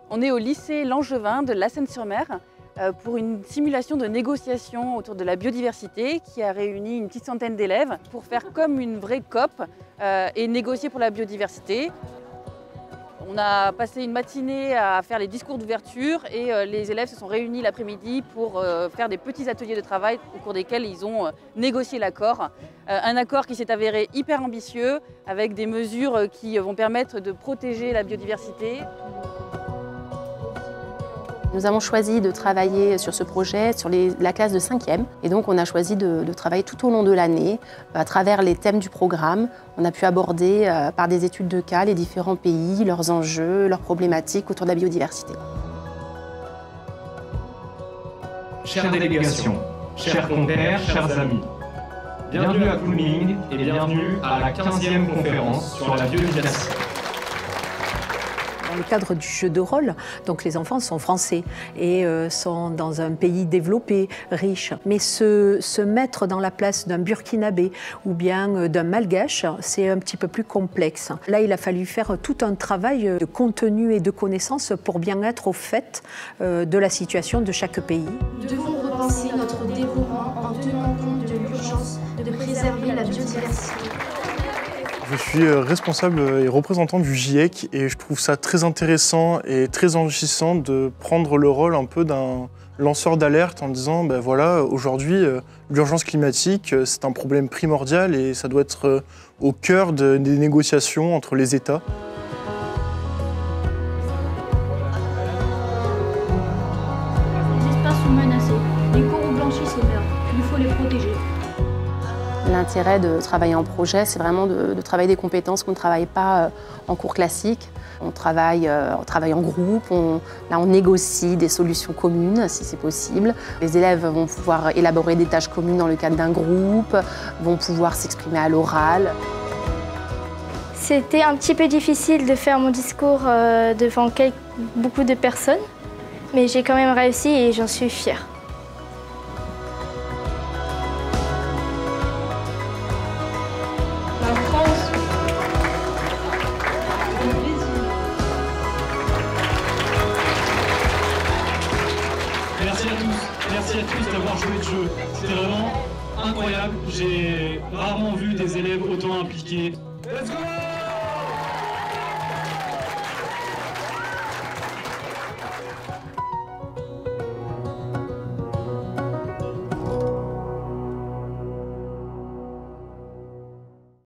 On est au lycée Langevin de La Seyne-sur-Mer pour une simulation de négociation autour de la biodiversité qui a réuni une petite centaine d'élèves pour faire comme une vraie COP et négocier pour la biodiversité. On a passé une matinée à faire les discours d'ouverture et les élèves se sont réunis l'après-midi pour faire des petits ateliers de travail au cours desquels ils ont négocié l'accord. Un accord qui s'est avéré hyper ambitieux avec des mesures qui vont permettre de protéger la biodiversité. Nous avons choisi de travailler sur ce projet sur la classe de 5e. Et donc on a choisi de travailler tout au long de l'année à travers les thèmes du programme. On a pu aborder par des études de cas les différents pays, leurs enjeux, leurs problématiques autour de la biodiversité. Chère délégation, chers compères, chers amis, bienvenue à Kunming et bienvenue à la 15e conférence sur la biodiversité. Dans le cadre du jeu de rôle, donc les enfants sont français et sont dans un pays développé, riche. Mais se mettre dans la place d'un Burkinabé ou bien d'un Malgache, c'est un petit peu plus complexe. Là, il a fallu faire tout un travail de contenu et de connaissances pour bien être au fait de la situation de chaque pays. Nous devons repenser notre développement en tenant compte de l'urgence de préserver la biodiversité. Je suis responsable et représentant du GIEC et je trouve ça très intéressant et très enrichissant de prendre le rôle un peu d'un lanceur d'alerte en disant ben voilà, aujourd'hui l'urgence climatique c'est un problème primordial et ça doit être au cœur des négociations entre les États. Les espaces sont menacés, les coraux blanchissent et meurent, il faut les protéger. L'intérêt de travailler en projet, c'est vraiment de travailler des compétences qu'on ne travaille pas en cours classique. On travaille en groupe, on négocie des solutions communes si c'est possible. Les élèves vont pouvoir élaborer des tâches communes dans le cadre d'un groupe, vont pouvoir s'exprimer à l'oral. C'était un petit peu difficile de faire mon discours devant beaucoup de personnes, mais j'ai quand même réussi et j'en suis fière. Merci à tous d'avoir joué le jeu. C'était vraiment incroyable. J'ai rarement vu des élèves autant impliqués. Let's go!